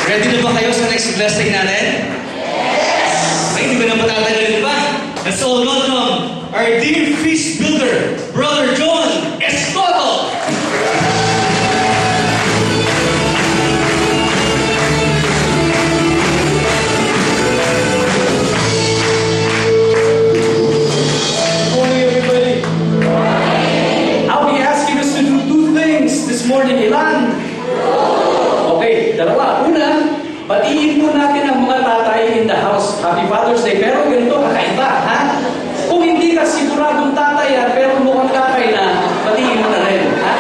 Ready na ba kayo sa next blessing natin? Yes! Ay, hindi ba na matatagalin pa? Let's all welcome our dear feast builder, Brother John Escoto! This morning, ilan? Okay, dalawa. Una, batiin po natin ang mga tatay in the house. Happy Father's Day. Pero ganito, kakaiba, ha? Kung hindi ka siguradong tatay yan, pero mukhang tatay na, batiin mo na rin, ha?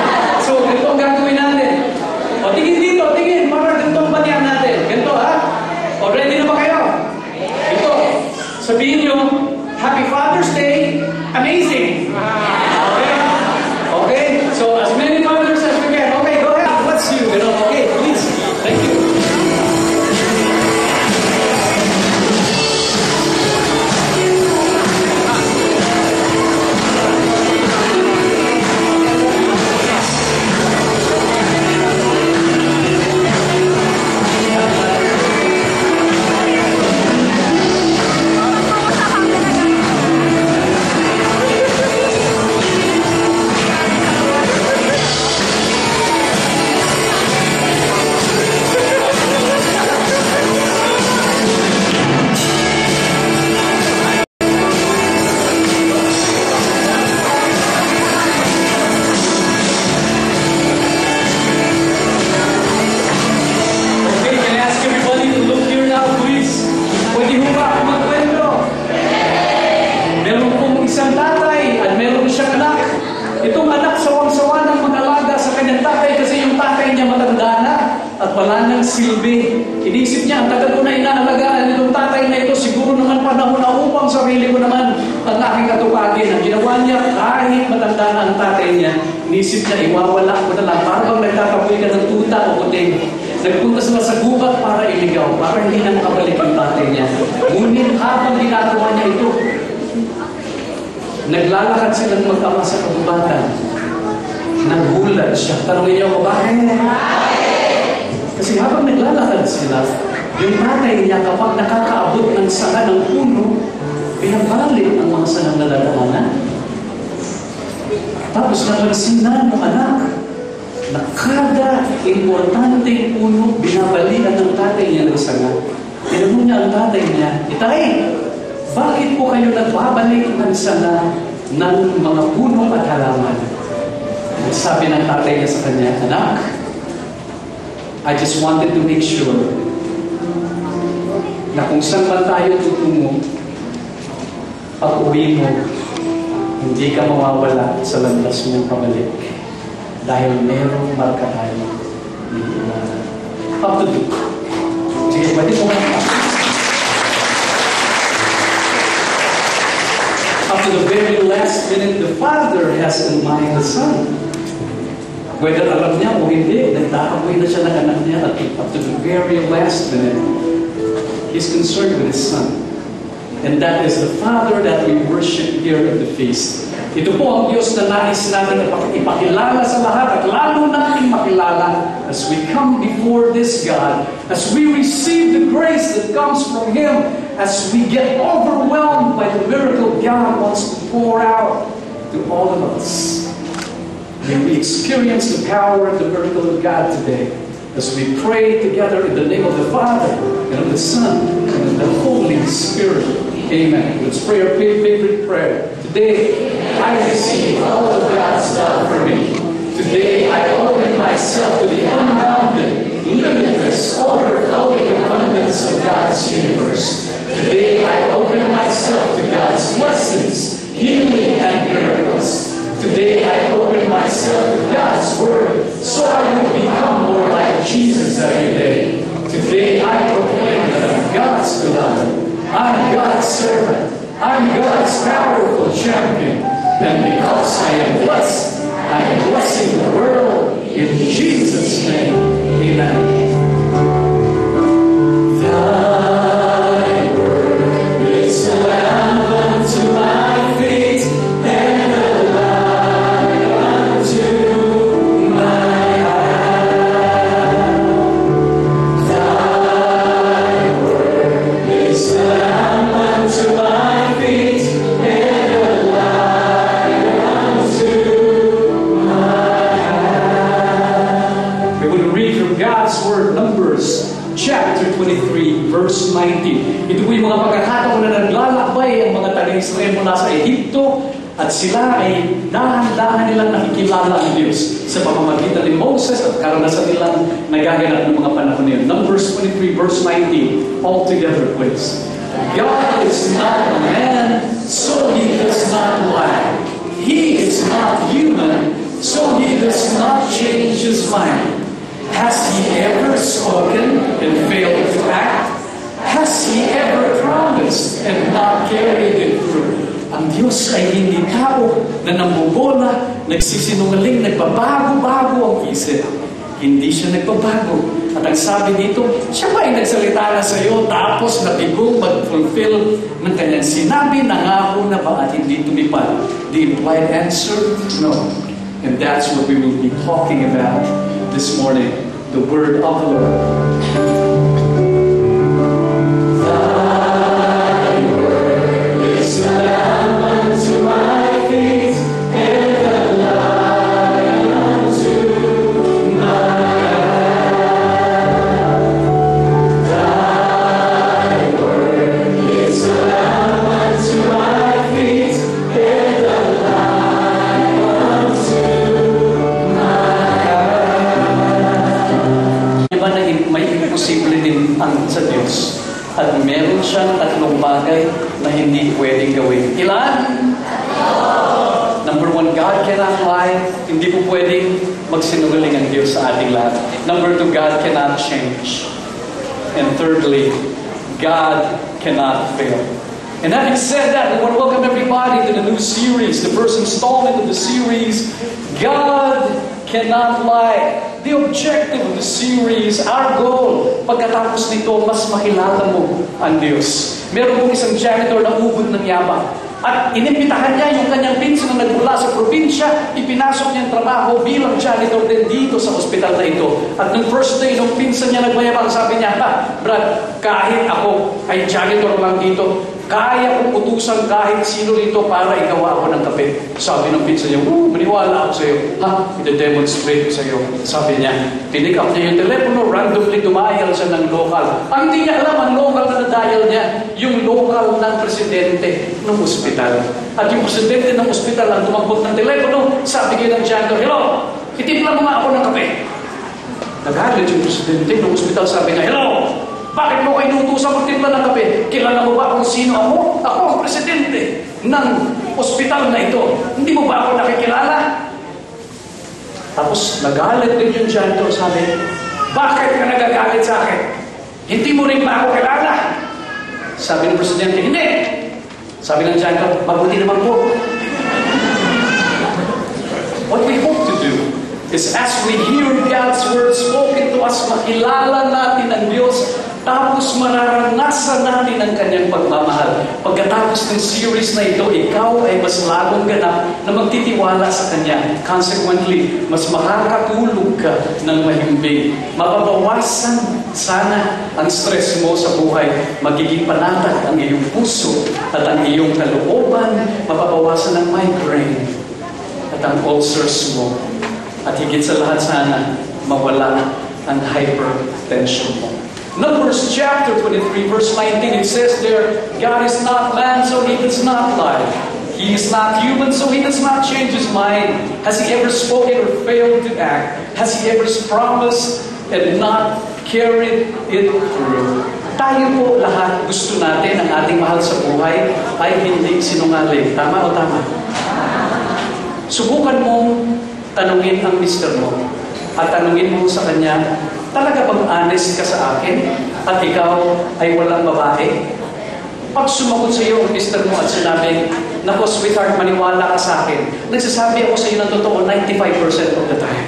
So, ganito ang gagawin natin. O, tingin dito, tingin. Para ganito ang batihan natin. Ganito, ha? O, ready na ba kayo? Ito. Sabihin nyo, Happy Father's Day. Amazing. Okay? Okay? So, as many fathers as we can. Okay, go ahead. Bless you. Okay, please. Thank you. Silbi. Inisip niya, ang tagal ko na inaalagaan itong tatay na ito, siguro naman panahon na upang sarili ko naman ang aking katupagin. Ang ginawa niya, kahit matanda na ang tatay niya, inisip niya, iwawala ko na lang. Parang nagtatapoy ka ng tuta o puting. Nagpunta sila sa gubat para iligaw, para hindi na makabalik ang tatay niya. Ngunit habang ginagawa niya ito, naglalakad silang mag-ama sa kagubatan. Nagulat siya. Tanongin niyo ako, bakit? Kasi habang naglalakad sila, yung tatay niya kapag nakakaabot ng sanga ng puno, pinabalik ang mga sanang nalalaanan. Tapos napansinan ng anak na kada importanteng puno, binabalikan ng tatay niya ng sanga. Tinanong niya ang tatay niya, Itay, bakit po kayo nagbabalik ng sanga ng mga puno at halaman? Sabi ng tatay niya sa kanya, Anak, I just wanted to make sure na kung saan man tayo tutungo, pag-uwi mo, hindi ka mawawala sa landas mong pabalik. Dahil merong marka tayo. Up to do. Sige, pwede mo ka. Up to the very last minute, the father has in mind the son. Whether alam niya o hindi, nagtakapoy na siya ng anak niya at up to the very last minute, he's concerned with his son. And that is the Father that we worship here at the feast. Ito po ang Diyos na nais natin ipakilala sa lahat at lalo natin makilala as we come before this God, as we receive the grace that comes from Him, as we get overwhelmed by the miracle God wants to pour out to all of us. May we experience the power and the miracle of God today as we pray together in the name of the Father and of the Son and of the Holy Spirit. Amen. Let's pray our favorite prayer. Today, I receive all of God's love for me. Today, I open myself to the unbounded, limitless, overflowing abundance of God's universe. Today, I open myself to God's blessings, healing, and miracles. Today I open myself to God's Word, so I will become more like Jesus every day. Today I proclaim that I'm God's beloved. I'm God's servant. I'm God's powerful champion. And because I am blessed, I am blessing the world in Jesus' name. Amen. Thy word is a lamp unto my feet, and a light unto my path. Thy read from God's Word, Numbers chapter 23, verse 19. Ito po yung mga pagkakataon na naglalakbay ang mga taga-Israel mula sa Ehipto at sila ay dahan-dahan nilang nakikilala ang Diyos sa pamamagitan ni Moses at karanasan nilang nagaganap ng mga panahon niyon. Numbers 23, verse 19. All together, please. God is not a man, so He does not lie. He is not human, so He does not change His mind. Has He ever spoken and failed to act? Has He ever promised and not carried it through? Ang Diyos ay hindi tao na nambobola, nagsisinungaling, nagbabago-bago ang isip. Hindi siya nagbabago. At ang sabi dito, siya ba ay nagsalita na sa iyo tapos nabigong mag-fulfill ng kanyang sinabi, nangako na ba at hindi tumipad? The implied answer, no. And that's what we will be talking about this morning, the word of the Lord. Thy word is a lamp unto my feet, and a light unto my path. Thy word is a lamp unto my feet, and a light unto iba na may imposible din ang sa Diyos at meron siyang tatlong bagay na hindi pwedeng gawin. Ilan? Number one, God cannot lie. Hindi po pwedeng magsinungaling ang Diyos sa ating lahat. Number two, God cannot change. And thirdly, God cannot fail. And having said that, we want to welcome everybody to the new series, the first installment of the series, God Cannot Lie. The objective of the series, our goal, pagkatapos nito, mas makilala mo ang Diyos. Meron pong isang janitor na ubod ng yabang. At inimbitahan niya yung kanyang pinsan na nagmula sa probinsya, ipinasok niyang trabaho bilang janitor din dito sa ospital na ito. At nung first day, nung pinsan niya nagmayabang, sabi niya, Brad, kahit ako ay janitor lang dito, kaya kong utusan kahit sino rito para igawa ako ng kape. Sabi ng pinsan niya, maniwala ako sa iyo. I-demonstrate ko sa iyo. Sabi niya, pinik up niya yung telepono, randomly dumayal siya ng local. Ang hindi niya alam, ang local na nadial niya, yung local ng presidente ng ospital. At yung presidente ng ospital ang tumagbog ng telepono, sabi kayo ng janitor, hello, itimpla mo nga ako ng kape. Nagalit yung presidente ng ospital, sabi niya, hello, bakit mo kayo inutusan magtimpla ng kape? Kilala mo ba kung sino ako? Ako ang presidente ng ospital na ito. Hindi mo ba ako nakikilala? Tapos nagalit din yung janitor, sabi, bakit ka nagagalit sa akin? Hindi mo rin ba ako kilala? Sabi ng presidente, hindi. Sabi ng janitor, mabuti naman po. What we hope to do is as we hear God's word spoken to us, makilala natin ang Diyos, tapos mararanasan natin ang kanyang pagmamahal. Pagkatapos ng series na ito, ikaw ay mas lalong ganap na magtitiwala sa kanya. Consequently, mas makakatulog ka ng mahimbing. Mapabawasan sana ang stress mo sa buhay. Magiging panatag ang iyong puso at ang iyong kalooban. Mapabawasan ang migraine at ang ulcers mo. At higit sa lahat sana, mawala ang hypertension mo. Numbers chapter 23, verse 19, it says there, God is not man, so He does not lie. He is not human, so He does not change His mind. Has He ever spoken or failed to act? Has He ever promised and not carried it through? Tayo po lahat, gusto natin ang ating mahal sa buhay ay hindi sinungaling. Tama o tama? Subukan mong tanungin ang mister mo at tanungin mo sa kanya, talaga bang honest ka sa akin at ikaw ay walang babae? Pag sumagot sa iyo ang mister mo at sinabi, nako sweetheart, maniwala ka sa akin, nagsasabi ako sa iyo ng totoo 95% of the time.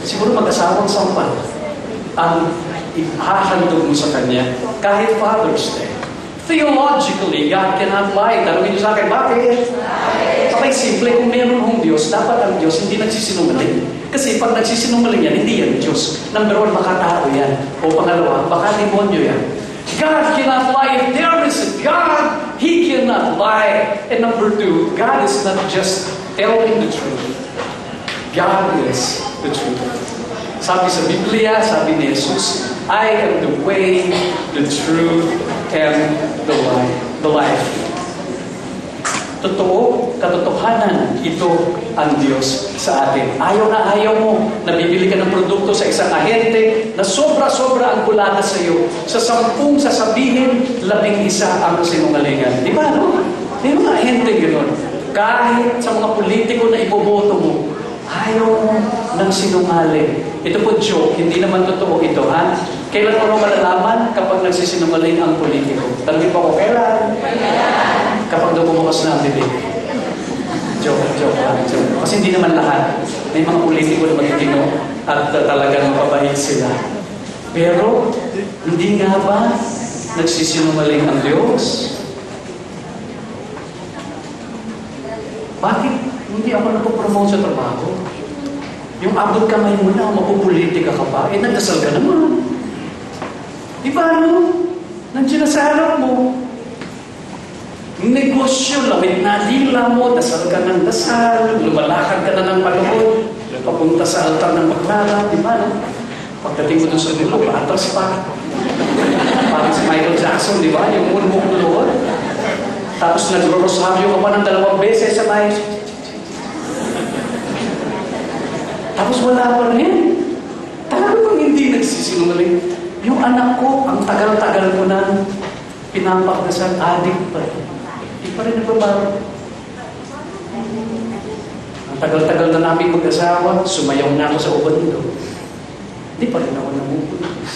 Siguro mag-asawang sampal ang ihahandog mo sa kanya kahit Father's Day. Theologically, God cannot lie. Tanungin niyo sa akin, bakit? Sabay simple, kung meron hong Diyos, dapat ang Diyos hindi nagsisinungaling. Kasi pag nagsisinungaling yan, hindi yan Diyos. Number one, baka tao yan. O pangalawa, baka demonyo yan. God cannot lie. If there is a God, He cannot lie. And number two, God is not just telling the truth. God is the truth. Sabi sa Biblia, sabi ni Jesus, I am the way, the truth, and the life. Totoo, katotohanan, ito ang Diyos sa atin. Ayaw na ayaw mo, nabibili ka ng produkto sa isang ahente na sobra-sobra ang bulada sa iyo. Sa 10 sasabihin, 11 ang sinungalingan. Di ba, no? May mga ahente gano'n. Kahit sa mga politiko na iboboto mo, ayaw mo ng sinungaling. Ito po joke, hindi naman totoo ito, ha? Kailan mo malalaman kapag nagsisinungaling ang politiko? Tanungin po ako, kailan? Kapag bumubukas na ang bibig. Joke. Kasi hindi naman lahat. May mga politiko na magigino at talagang mapabait sila. Pero, hindi nga ba nagsisinungaling ang Diyos? Bakit hindi ako napopromote sa trabaho? Yung abot kamay mo na, mapupolitika ka pa, nagdasal ka naman. Di ba, no? Nandiyan na sa harap mo. Negosyo, lamit na dila mo, dasal ka ng dasal, lumalakad ka na ng paluhod, papunta sa altar ng baklara, di ba, no? Pagdating mo doon sa dulo, patras pa. Parang si Michael Jackson, di ba? Yung moonwalk doon. Tapos nagro-rosaryo ka pa ng 2 beses sa bahay. Tapos wala pa rin. Talaga bang hindi nagsisinungaling? Yung anak ko, ang tagal-tagal ko na pinapakdasal, adik pa rin. Hindi pa rin nagbabago. Ang tagal-tagal na namin mag-asawa, sumayaw na ako sa ubad nito. Hindi pa rin ako namupulis.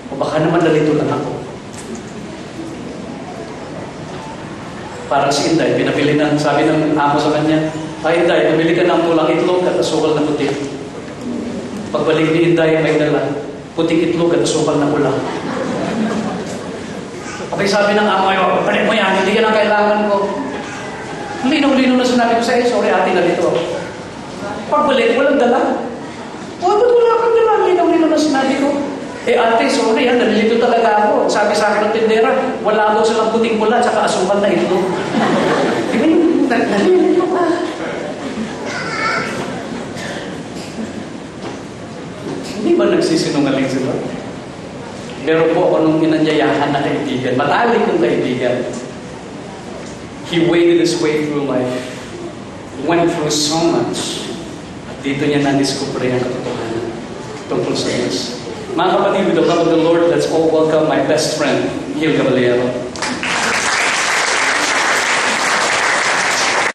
O baka naman nalito lang ako. Parang si Inday, pinabili ng, sabi ng amo sa kanya, ay Inday, pabili ka ng pulang itlog at asukal na puti. Pagbalik ni Inday, may dala, puting itlog at asukal na pula. Okay, sabi ng amo, balik mo yan, hindi yan ang kailangan ko. Linaw-linaw na sinabi ko sa iyo, sorry ate, nalito ako. Pagbalik, walang dala. Ba't wala kang dala? Linaw-linaw na sinabi ko. Ate, sorry ha, nalilito talaga ako. Sabi sa akin ng tindera, wala daw silang puting pula at saka asukal na itlog. Di ba yung nalilito ka? Hindi ba nagsisinungaling sila? Pero po ako nung inanyayahan na kaibigan, matalik ng kaibigan. He waded his way through life, went through so much. At dito niya na-discover ang katotohanan tungkol sa Diyos. Mga kapatid, with the love of the Lord, let's all welcome my best friend, Gil Caballero.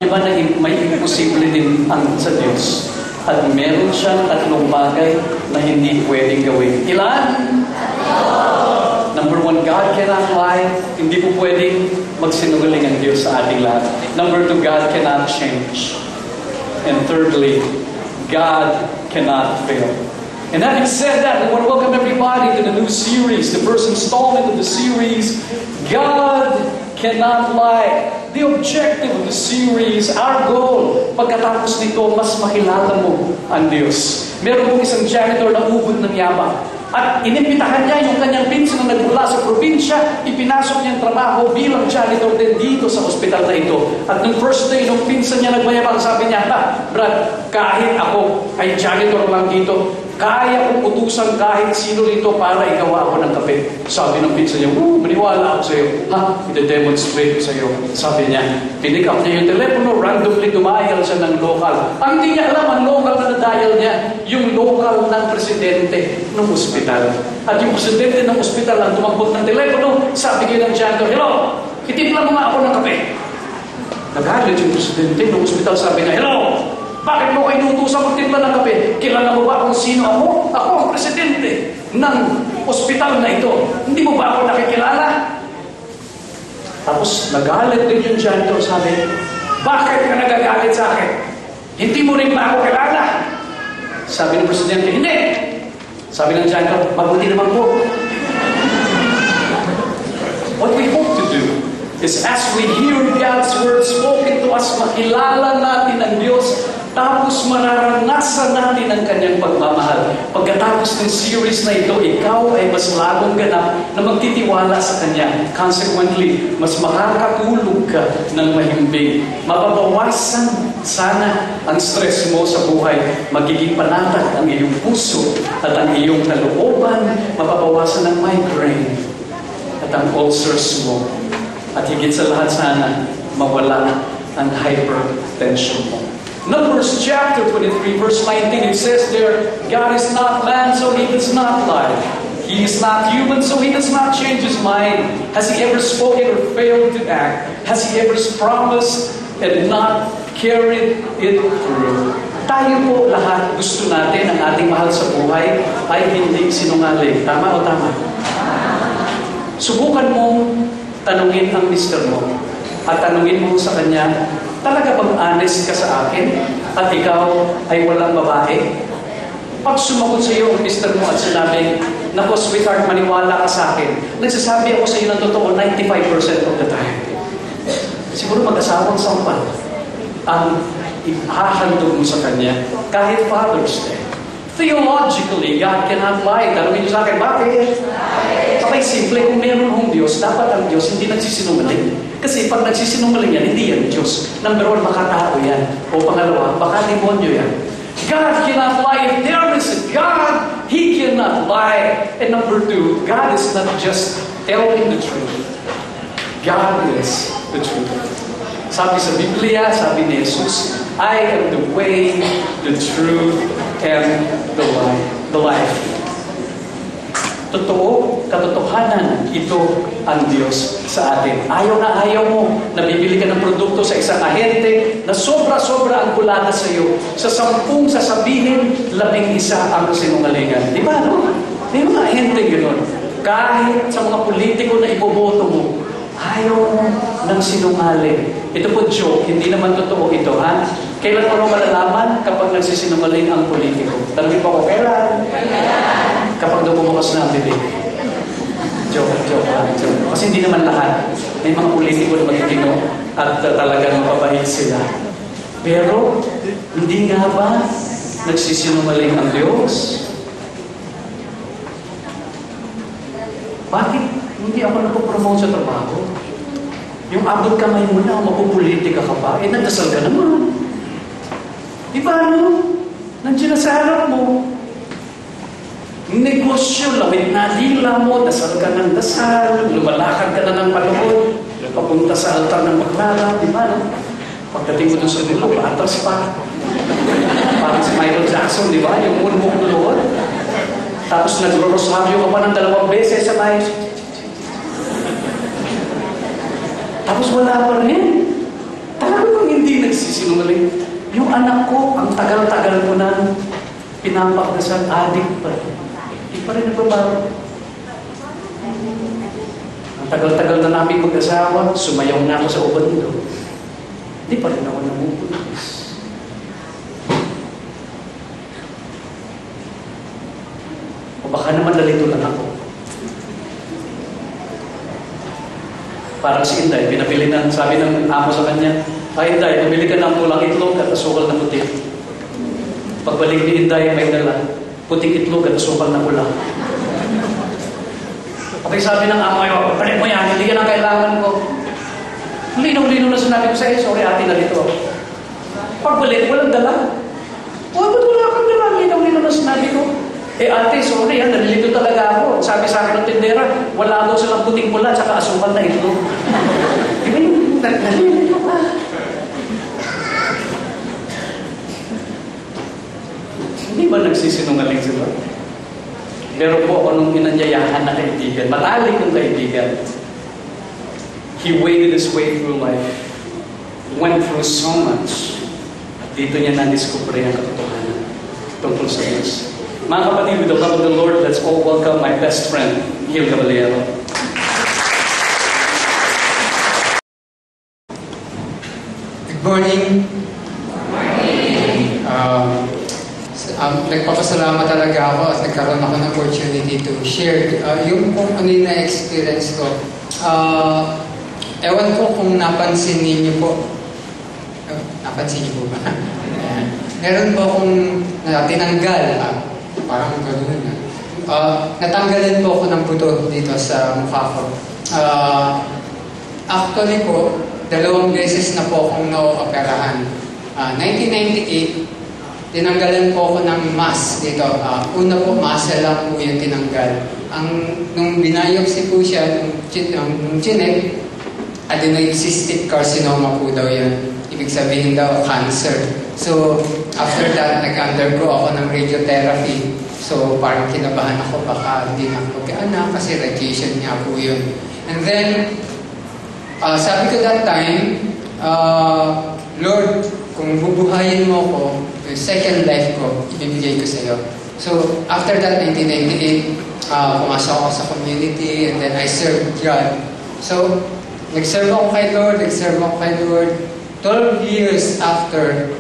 Diba na may imposible din ang sa Diyos? At meron siyang 3 bagay na hindi pwedeng gawin. Ilan? Number 1, God cannot lie. Hindi po pwedeng magsinungaling ang Diyos sa ating lahat. Number 2, God cannot change. And thirdly, God cannot fail. And having said that, we want to welcome everybody to the new series, the first installment of the series, God Cannot Lie. The objective of the series, our goal, pagkatapos nito, mas makilala mo ang Diyos. Meron pong isang janitor na ubod ng yabang. At inimbitahan niya yung kanyang pinsan na nagmula sa probinsya, ipinasok niyang trabaho bilang janitor din dito sa ospital na ito. At nung first day, nung pinsan niya nagmayabang, sabi niya, Brad, kahit ako ay janitor lang dito, kaya kong utusan kahit sino rito para igawa ako ng kape. Sabi ng pinsan niya, maniwala ako sa iyo. Ide-demonstrate ko sa iyo. Sabi niya, pinik up niya yung telepono, randomly dumayal siya ng local. Ang hindi niya alam, ang local na na-dial niya, yung local ng presidente ng ospital. At yung presidente ng ospital ang tumagbot ng telepono, sabi kayo ng janitor, hello, itimpla mo nga ako ng kape. Nagalit yung presidente ng ospital, sabi niya, hello, bakit mo kayo inutusan magtimpla ng kape? Kilala mo ba kung sino ako? Ako ang presidente ng ospital na ito. Hindi mo ba ako nakikilala? Tapos nagalit din yung janitor, sabi, bakit ka nagagalit sa akin? Hindi mo rin ba ako kilala? Sabi ng presidente, hindi. Sabi ng janitor, mabuti naman po. What we hope to do is as we hear God's word spoken to us, makilala natin ang Diyos, tapos mararanasan natin ang kanyang pagmamahal. Pagkatapos ng series na ito, ikaw ay mas lalong ganap na magtitiwala sa kanya. Consequently, mas makakatulog ka ng mahimbing. Mababawasan Sana ang stress mo sa buhay magiging panatag ang iyong puso at ang iyong kalooban, mapabawasan ng migraine at ang ulcers mo. At higit sa lahat sana, mawala ang hypertension mo. Numbers chapter 23, verse 19, it says there, God is not man, so He does not lie. He is not human, so He does not change His mind. Has He ever spoken or failed to act? Has He ever promised and not carried it through? Tayo po lahat gusto natin ang ating mahal sa buhay ay hindi sinungaling. Tama o tama? Subukan mong tanungin ang mister mo at tanungin mo sa kanya, talaga bang honest ka sa akin at ikaw ay walang babae? Pag sumagot sa iyo ang mister mo at sinabi, naku sweetheart, maniwala ka sa akin, nagsasabi ako sa iyo ng totoo 95% of the time. Siguro mag-asawang sampal ang ihahandog mo sa kanya kahit Father's Day. Theologically, God cannot lie. Tanungin niyo sa akin, bakit? Sabay simple, kung meron hong Diyos, dapat ang Diyos hindi nagsisinungaling. Kasi pag nagsisinungaling yan, hindi yan Diyos. Number one, baka tao yan. O pangalawa, baka demonyo yan. God cannot lie. If there is a God, He cannot lie. And number two, God is not just telling the truth. God is the truth. Sabi sa Biblia, sabi ni Jesus, I am the way, the truth, and the life. Totoo, katotohanan, ito ang Diyos sa atin. Ayaw na ayaw mo na bibili ka ng produkto sa isang ahente na sobra-sobra ang bulana sa iyo. Sa 10 sasabihin, 11 ang sinungalingan. Di ba, no? May mga ahente gano'n. Kahit sa mga politiko na iboboto mo, ayaw mo ng sinungaling. Ito po joke, hindi naman totoo ito, ha? Kailan mo malalaman kapag nagsisinungaling ang politiko? Tanungin po ako, kailan? Kapag bumukas na ang bibig. Joke. Kasi hindi naman lahat. May mga politiko na matitino at talagang mapabait sila. Pero, hindi nga ba nagsisinungaling ang Diyos? Bakit hindi ako napopromote sa trabaho? Yung abot kamay mo na, mapupolitika ka pa, nagdasal ka naman. Di ba, no? Nandiyan na sa harap mo. Negosyo, lawit na dila mo, dasal ka ng dasal, lumalakad ka na ng paluhod, papunta sa altar ng baklala, di ba, no? Pagdating mo dun sa dulo, atras pa. Parang si Michael Jackson, di ba? Yung moonwalk na luhod. Tapos nagro-rosaryo ka pa ng 2 beses sa bahay. Tapos wala pa rin. Talaga bang hindi nagsisinungaling? Yung anak ko, ang tagal-tagal ko na pinapakdasal, adik pa rin. Hindi pa rin nagbabago. Ang tagal-tagal na namin mag-asawa, sumayaw na ako sa ubad nito. Hindi pa rin ako namupulis. O baka naman nalito lang ako. Parang si Inday, pinabili na, sabi ng amo sa kanya, ay Inday, pabili ka ng pulang itlog at asukal na puti. Pagbalik ni Inday, may dala, puting itlog at asukal na pula. Okay, sabi ng amo, ay, balik mo yan, hindi yan ang kailangan ko. Linaw-linaw na sinabi ko sa iyo, sorry ate, nalito. Pagbalik, walang dala. Ba't wala kang dala? Linaw-linaw na sinabi ko. Ate, sorry, nalilito talaga ako. Sabi sa akin ng tindera, wala daw silang puting pula at saka asukal na itlog. Di ba yung nalilito ka? Hindi ba nagsisinungaling sila? Pero po ako nung inanyayahan na kaibigan, matalik ng kaibigan. He waded his way through life, went through so much. At dito niya na-discover ang katotohanan tungkol sa Diyos. Mga kapatid, with the love of the Lord, let's all welcome my best friend, Gil Caballero. Good morning. Nagpapasalamat talaga ako at nagkaroon ako ng opportunity to share yung kung ano yung na-experience ko. Ewan ko kung napansin niyo po. Napansin niyo po ba? Meron po akong tinanggal. Parang gano'n na. Natanggalan po ako ng buto dito sa mukha ko. Actually po, 2 beses na po akong na-operahan. 1998, tinanggalan po ako ng mass dito. Una po, masa lang po yung tinanggal. Nung binayopsy po siya, nung chinek, adenoid cystic carcinoma po daw yun. Ibig sabihin daw, cancer. So, after that, nag-undergo ako ng radiotherapy. So, parang kinabahan ako, baka hindi na ako mag-anak kasi radiation niya po yun. And then, sabi ko that time, Lord, kung bubuhayin mo ko, yung second life ko, ibibigay ko sa iyo. So, after that, 1998, pumasok ako sa community and then I served God. So, nag-serve ako kay Lord. 12 years after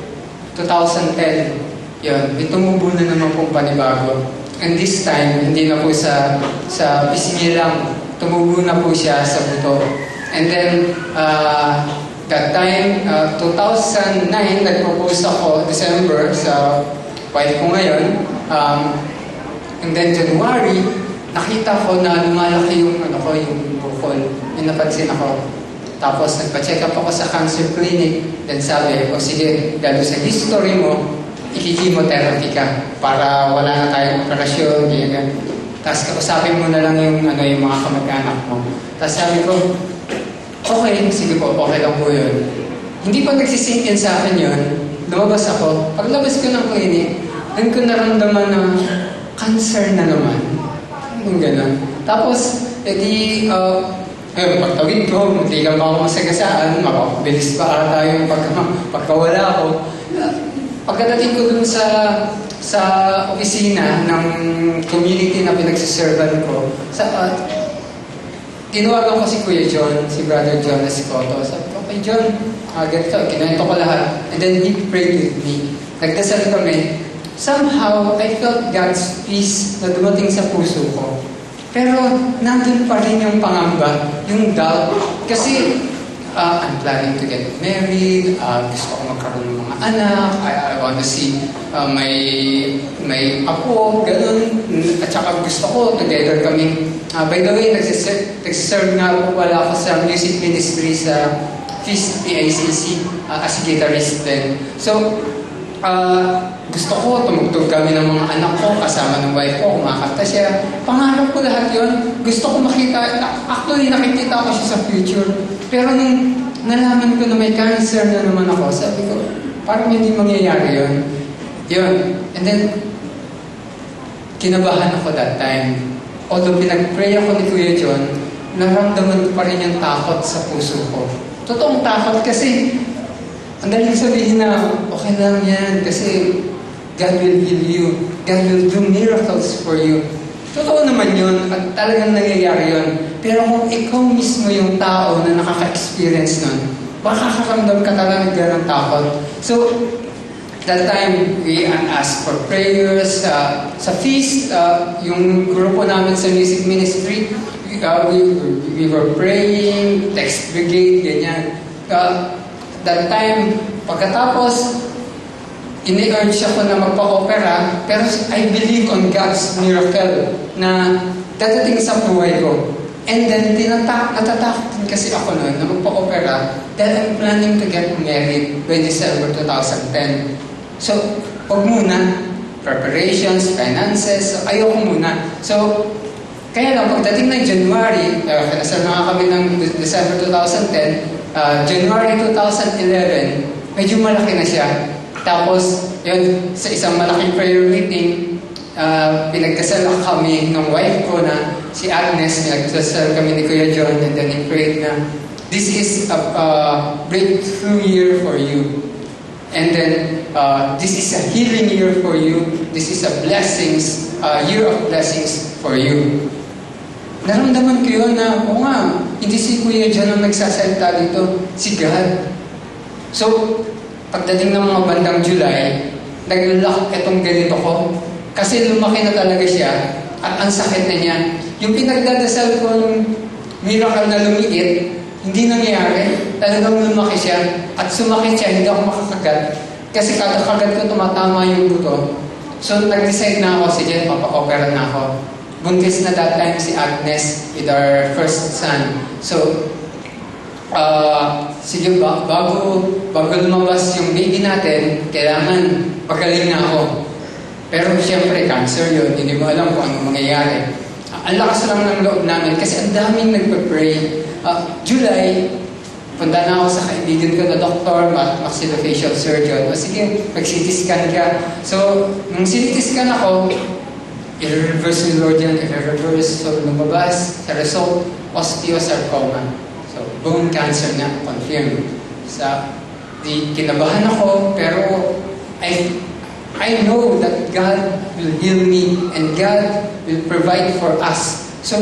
2010, yun, tumubo na naman pong panibago. And this time, hindi na po sa pisngi lang, tumubo na po siya sa buto. And then, that time, 2009, nag-propose ako, December, sa wife ko ngayon. And then January, nakita ko na lumalaki yung bukol. Yung napansin ako. Tapos nagpa-check up ako sa cancer clinic. Then sabi, sige, dahil sa history mo, iki-chemotherapy ka para wala na tayong operasyon, ganyan. Tapos kausapin mo na lang yung mga kamag-anak mo. Tapos sabi ko, okay, sige po, okay lang po yun. Hindi pa nagsisink in sa akin yun. Lumabas ako. Paglabas ko ng clinic, doon ko naramdaman na cancer na naman. Yung gano'n. Tapos, pagtawid ko, hindi lang ba ako masagasaan, makabilis pa ata yung pagkawala ako. Pagkadating ko dun sa opisina ng community na pinagsiservan ko, tinawagan ko si Kuya John, si Brother John Escoto. Sabi ko, okay John, ganito, kinento ko lahat. And then he prayed with me. Nagdasal kami. Somehow, I felt God's peace na dumating sa puso ko. Pero, nandun pa rin yung pangamba, yung doubt. Kasi, I'm planning to get married, gusto ko magkaroon ng mga anak, I want to see may apo, ganun. At saka gusto ko, together kami. By the way, nagsiserve nga po wala ako sa music ministry sa Feast PICC as guitarist din. So, gusto ko, tumugtog kami ng mga anak ko, kasama ng wife ko, kumakanta siya. Pangarap ko lahat yon. Gusto ko makita, actually nakikita ko siya sa future. Pero nung nalaman ko na may cancer na naman ako, sabi ko, parang hindi mangyayari yun. Yun. And then, kinabahan ako that time. Although pinag-pray ako ni Kuya John, naramdaman ko pa rin yung takot sa puso ko. Totoong takot kasi ang daling sabihin na okay lang yan kasi God will heal you. God will do miracles for you. Totoo naman yun at talagang nangyayari yun. Pero kung ikaw mismo yung tao na nakaka-experience nun, makakaramdam ka talaga ng takot. So, that time, we asked for prayers. Sa feast, yung grupo namin sa music ministry, we were praying, text brigade, ganyan. That time, pagkatapos, ini-urge ako na magpa-opera, pero I believe on God's miracle na dadating sa buhay ko. And then, natatakot din kasi ako noon na magpa-opera dahil I'm planning to get married by December 2010. So, wag muna. Preparations, finances, so ayoko muna. So, kaya lang, pagdating ng January, kinasal na nga kami ng December 2010, January 2011, medyo malaki na siya. Tapos, yun, sa isang malaking prayer meeting, pinagdasal kami ng wife ko na si Agnes, pinagdasal kami ni Kuya John, and then he prayed na, this is a breakthrough year for you. And then, this is a healing year for you. This is a year of blessings for you. Naramdaman ko yun na, oo nga, hindi si Kuya John ang nagsasalita dito, si God. So, pagdating ng mga bandang July, nag-lock itong ganito ko. Kasi lumaki na talaga siya at ang sakit na niya. Yung pinagdadasal ko ng miracle na lumiit, hindi nangyayari. Talagang lumaki siya at sumakit siya, hindi ako makakagat. Kasi kada kagat ko tumatama yung buto. So nag-decide na ako, sige, papa-opera na ako. Buntis na that time si Agnes with our first son. So, sige bago lumabas yung baby natin, kailangan pagaling na ako. Pero siyempre, cancer yun, hindi mo alam kung ano mangyayari. Ang lakas lang ng loob namin kasi ang daming nagpa-pray. July, punta na ako sa kaibigan ko na doktor, maxillofacial surgeon. Sige, mag-CT scan ka. So, nung CT scan ako, i-reverse ni Lord yan, i-reverse. So, lumabas sa result, osteosarcoma. So, bone cancer na, confirmed. Kinabahan ako, pero I know that God will heal me and God will provide for us. So,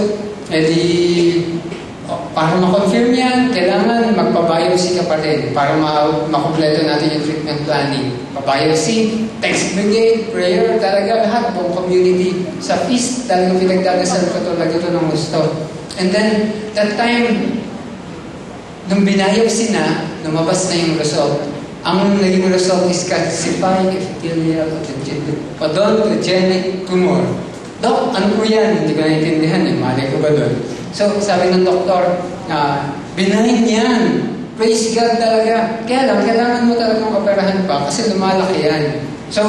para ma-confirm yan, kailangan magpa-biopsy ka pa rin para makumpleto natin yung treatment planning. Pa-biopsy, text brigade, prayer, talaga lahat, buong community. Sa feast, talagang pinagdadasal ko talaga ito ng gusto. And then, that time, nung biopsy na, lumabas na yung result. Ang naging result is calcified epithelial odontogenic tumor. Dok, ano po yan? Hindi ko naintindihan eh. Malay ko ba doon? So, sabi ng doktor, benign yan. Praise God talaga. Kaya lang, kailangan mo talagang operahan pa kasi lumalaki yan. So,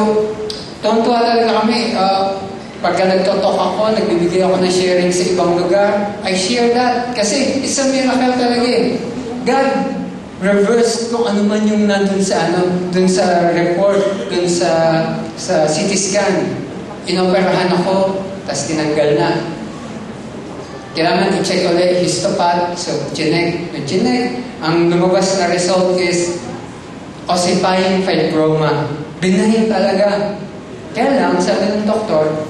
tuwan-tuwa talaga kami. Pagka nagtotok ako, nagbibigay ako ng sharing sa ibang lugar, I share that. Kasi it's a miracle talaga eh. God reverse kung ano man yung nandun sa dun sa report, dun sa CT scan. Inoperahan ako, tapos tinanggal na. Kailangan i-check ulit histopath. So, chinek. Ang lumabas na result is ossifying fibroma. Benign talaga. Kaya lang, sabi ng doktor,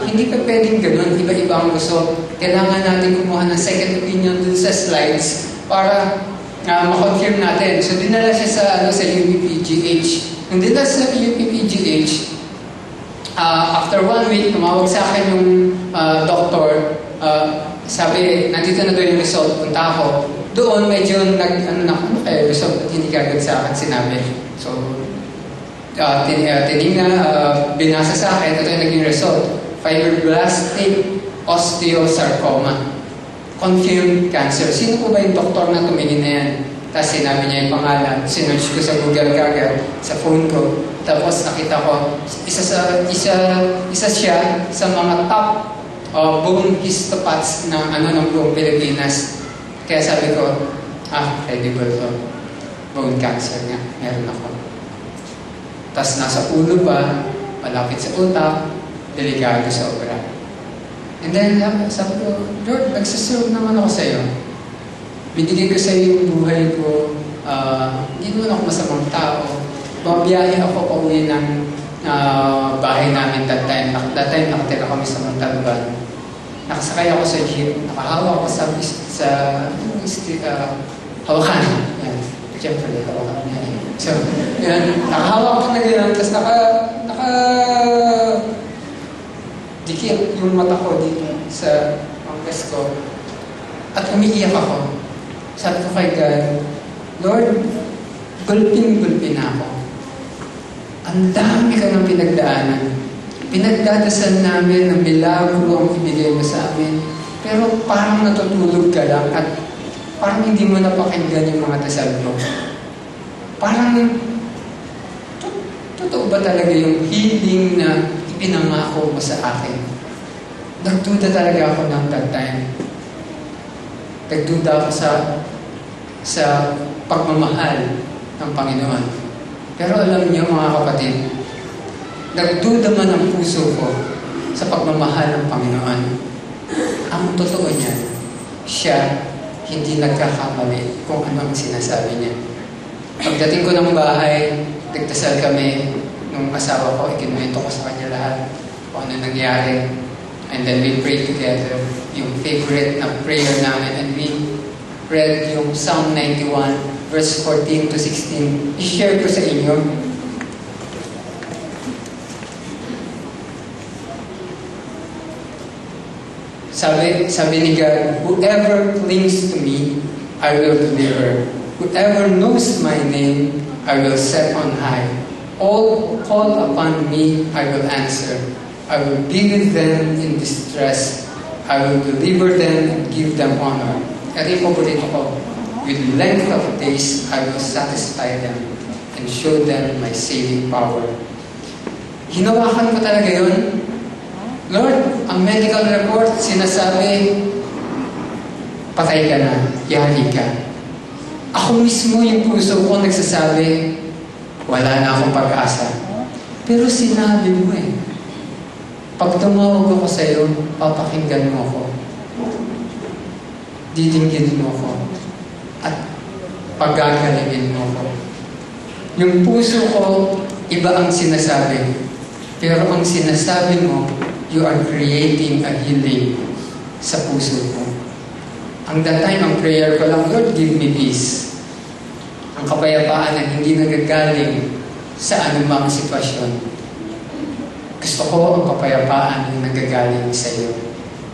hindi pa pwedeng ganun. Iba-iba ang result. Kailangan natin kumuha ng second opinion dun sa slides para ma-confirm natin. So, dinala siya sa UPPGH. Nung dinala sa UPPGH, after 1 week, tumawag sa akin yung doktor. Sabi, nandito na doon yung result. Punta ako. Doon, medyo ano kayo, result at hindi kagad sa akin sinabi. So, tinignan, binasa sa akin, ito yung naging result. Fibroblastic osteosarcoma. Confirmed cancer. Sino po ba yung doktor na tumingin na yan? Tapos sinabi niya yung pangalan. Sinerch ko sa Google kagad, sa phone ko. Tapos nakita ko, isa siya sa mga top bone histopaths ng buong Pilipinas. Kaya sabi ko, credible to. Bone cancer nga, meron ako. Tapos nasa ulo pa, malapit sa utak, delikado sa obra. And then, sabi ko, Lord, nagsaserve naman ako sa iyo. Binigay ko sa iyo yung buhay ko. Hindi naman ako masamang tao. Babiyahe ako pauwi ng bahay namin that time. That time, nakatira kami sa Montalban. Nakasakay ako sa jeep. Nakahawa ako sa hawakan. Yan. Siyempre, hawakan. So, yan. Nakahawa ako na ganyan. Tapos dikit yung mata ko dito sa pangkas ko at umiiyak ako. Sabi ko kay God, Lord, gulpin na ako. Ang dami ka ng pinagdaanan. Pinagdadasal namin ng milagro ang ibigay mo sa amin. Pero parang natutulog ka lang at parang hindi mo napakinggan yung mga dasal mo. Parang, totoo ba talaga yung healing na pinangako mo sa akin? Nagduda talaga ako ng that time. Nagduda ako sa pagmamahal ng Panginoon. Pero alam niyo mga kapatid, nagduda man ang puso ko sa pagmamahal ng Panginoon. Ang totoo niya, siya hindi nagkakamali kung ano ang sinasabi niya. Pagdating ko ng bahay, nagdasal kami, nung asawa ko, ikinuwento ko sa kanya lahat kung ano nangyari. And then we prayed together. Yung favorite na prayer namin. And we read yung Psalm 91, verse 14 to 16. I-share ko sa inyo. Sabi ni God, whoever clings to me, I will deliver. Whoever knows my name, I will set on high. All who call upon me, I will answer. I will be with them in distress. I will deliver them and give them honor. Ito yung paborito ko. with length of days I will satisfy them and show them my saving power. Hinawakan ko talaga yun. Lord, ang medical report sinasabi, patay ka na, yari ka. Ako mismo yung puso ko nagsasabi, wala na akong pag-asa. Pero sinabi mo pag tumawag ako sa iyo, papakinggan mo ako. Didinggin mo ako. At pagagalingin mo ako. Yung puso ko, iba ang sinasabi. Pero ang sinasabi mo, you are creating a healing sa puso ko. Ang that time, ang prayer ko lang, Lord, give me peace. Ang kapayapaan na hindi nagagaling sa anumang sitwasyon. Gusto ko ang kapayapaan yung nagagaling sa iyo.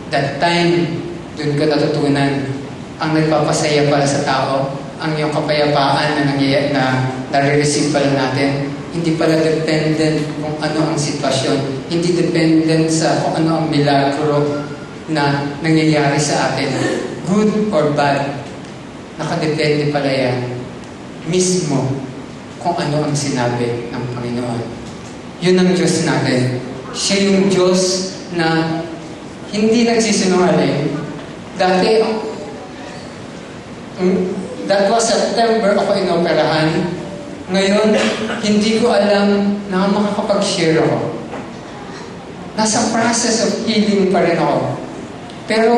That time, doon ko natutunan, ang nagpapasaya para sa tao, ang yung kapayapaan na nare-receive pala natin, hindi pala dependent kung ano ang sitwasyon, hindi dependent sa kung ano ang milagro na nangyayari sa atin. Good or bad, nakadepende pala yan mismo kung ano ang sinabi ng Panginoon. Yun ang Diyos natin. Siya yung Diyos na hindi nagsisinungaling. Dati, that was September ako inoperahan. Ngayon, hindi ko alam na makakapag-share ako. Nasa process of healing pa rin ako. Pero,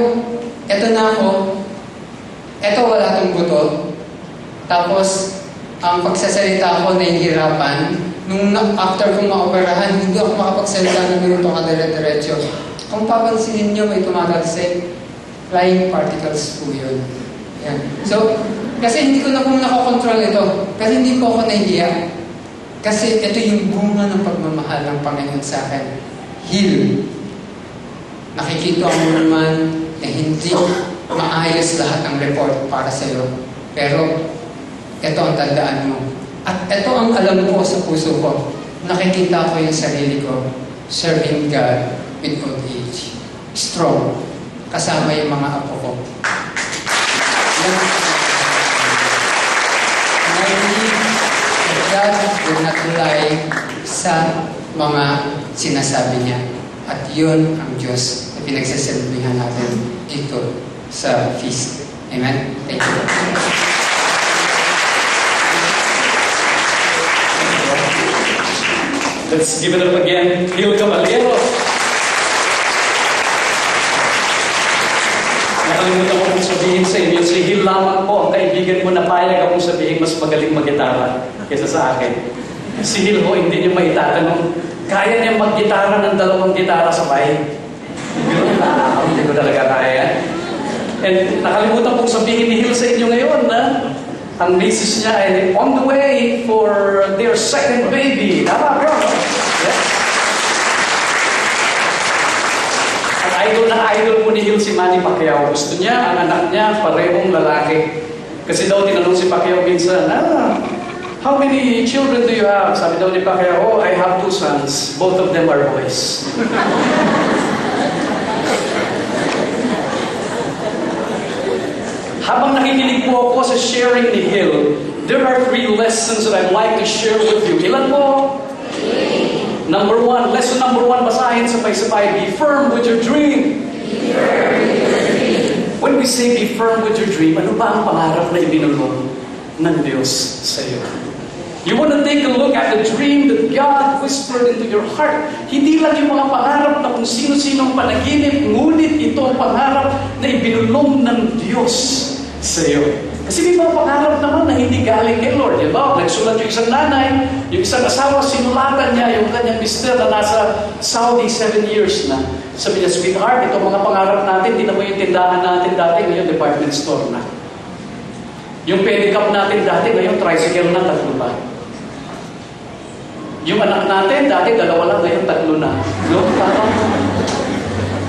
eto na ako. Eto wala tong buto. Tapos, ang pagsasalita ko nahihirapan. Nung after kong maoperahan, hindi ako makapagsalita ng ganito kadire-diretso. Kung papansinin nyo, may tumatalsik. Flying particles po yun. Yan. So, kasi hindi ko na kung nakakontrol ito. Pero hindi po ako nahihiya. Kasi ito yung bunga ng pagmamahal ng Panginoon sa akin. Heal. Nakikita mo naman na hindi maayos lahat ng report para sa iyo. Pero, ito ang tandaan mo. At ito ang alam ko sa puso ko. Nakikita ko yung sarili ko. Serving God with old age. Strong. Kasama yung mga apo ko. And I believe that God will not lie sa mga sinasabi niya. At yun ang Diyos na pinagsasabihan natin dito sa feast. Amen? Thank you. Let's give it up again. Gil Caballero. Nakalimutan ko kung sabihin sa inyo, si Gil lamang po ang kaibigan ko na payag akong sabihin mas magaling mag-gitara kaysa sa akin. Si Gil ho, hindi niyo maitatanong, kaya niya mag-gitara ng 2 gitara sabay. Hindi ko talaga kaya. And nakalimutan kong sabihin ni Gil sa inyo ngayon na ang misis niya ay on the way for their second baby. Tama, bro? Yeah. At idol po ni Gil si Manny Pacquiao. Gusto niya, ang anak niya, parehong lalaki. Kasi daw tinanong si Pacquiao minsan, how many children do you have? Sabi daw ni Pacquiao, I have 2 sons. Both of them are boys. Habang nakikinig po ako sa sharing ni Gil, there are 3 lessons that I'd like to share with you. Ilan po? Number 1, lesson number 1, basahin sabay-sabay. Be firm with your dream. When we say be firm with your dream, ano ba ang pangarap na ibinulong ng Diyos sa iyo? You want to take a look at the dream that God whispered into your heart. Hindi lang yung mga pangarap na kung sino-sinong panaginip, ngunit ito ang pangarap na ibinulong ng Diyos sa iyo. Kasi may mga pangarap naman na hindi galing kay Lord. Diba? Nagsulat yung isang nanay, yung isang asawa, sinulatan niya yung kanyang mister na nasa Saudi 7 years na. Sabi niya, sweetheart, itong mga pangarap natin, hindi na mo yung tindahan natin dati, ngayon department store na. Yung pedicab natin dati, ngayon tricycle na, 3 pa. Yung anak natin, dati 2 lang, ngayon 3 na. No?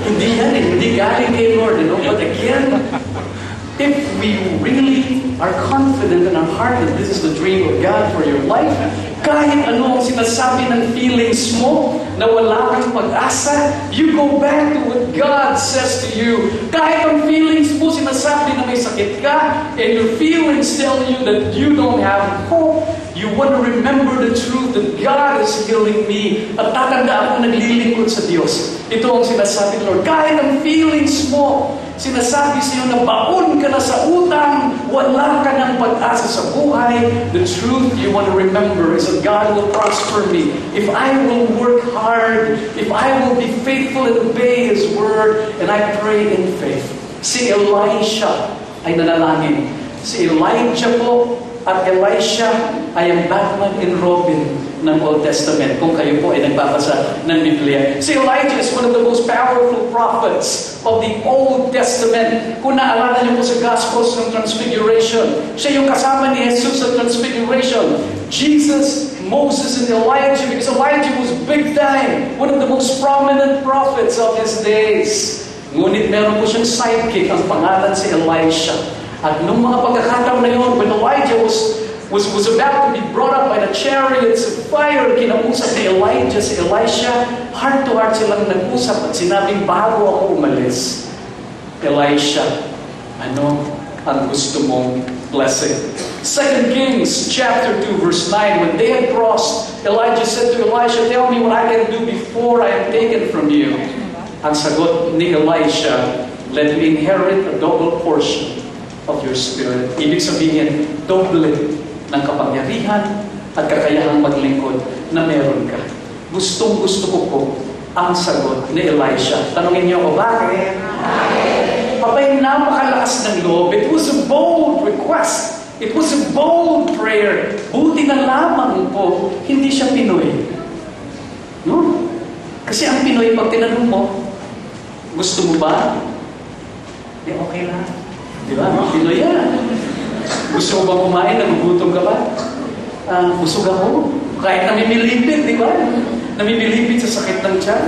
Hindi yan eh, hindi galing kay Lord. You know? But again, if we really are confident in our heart that this is the dream of God for your life, kahit ano ang sinasabi ng feelings mo, na wala kang pag-asa, you go back to what God says to you. Kahit ang feelings mo sinasabi na may sakit ka, and your feelings tell you that you don't have hope, you want to remember the truth that God is healing me. At tatandaan mo naglilingkod sa Diyos. Ito ang sinasabi ng Lord. Kahit ang feelings mo, sinasabi sa iyo na baon ka na sa utang, wala ka ng pag-asa sa buhay, the truth you want to remember is that God will prosper me. If I will work hard, if I will be faithful and obey His word, and I pray in faith. Si Elisha ay nanalangin. Si Elijah po at Elisha ay ang Batman and Robin ng Old Testament. Kung kayo po ay nagbabasa ng Biblia. Si Elijah is one of the most powerful prophets of the Old Testament. Kung naalala niyo po sa Gospels ng Transfiguration, siya yung kasama ni Jesus sa Transfiguration. Jesus, Moses, and Elijah, because Elijah was big time, one of the most prominent prophets of his days. Ngunit meron po siyang sidekick, ang pangalan si Elisha. At nung mga pagkakataon na yun, when Elijah was about to be brought up by the chariots of fire, kinausap ni Elijah si Elisha, heart to heart silang nag-usap at sinabing, bago ako umalis, Elisha, ano ang gusto mong blessing? 2 Kings chapter 2 verse 9, when they had crossed, Elijah said to Elisha, tell me what I can do before I am taken from you. Ang sagot ni Elisha, let me inherit a double portion of your spirit. Ibig sabihin, doble ng kapangyarihan at kakayahang maglingkod na meron ka. Gustong-gusto ko po ang sagot ni Elisha. Tanungin niyo ako, bakit? Abay, napakalakas ng loob. It was a bold request. It was a bold prayer. Buti na lamang po, hindi siya Pinoy. No? Kasi ang Pinoy, pag tinanong mo, gusto mo ba? Okay lang. Di ba? Pinoy yan. Gusto mo ba kumain? Nagugutom ka ba? Busog ako. Kahit namimilipit, di ba? Namimilipit sa sakit ng tiyan.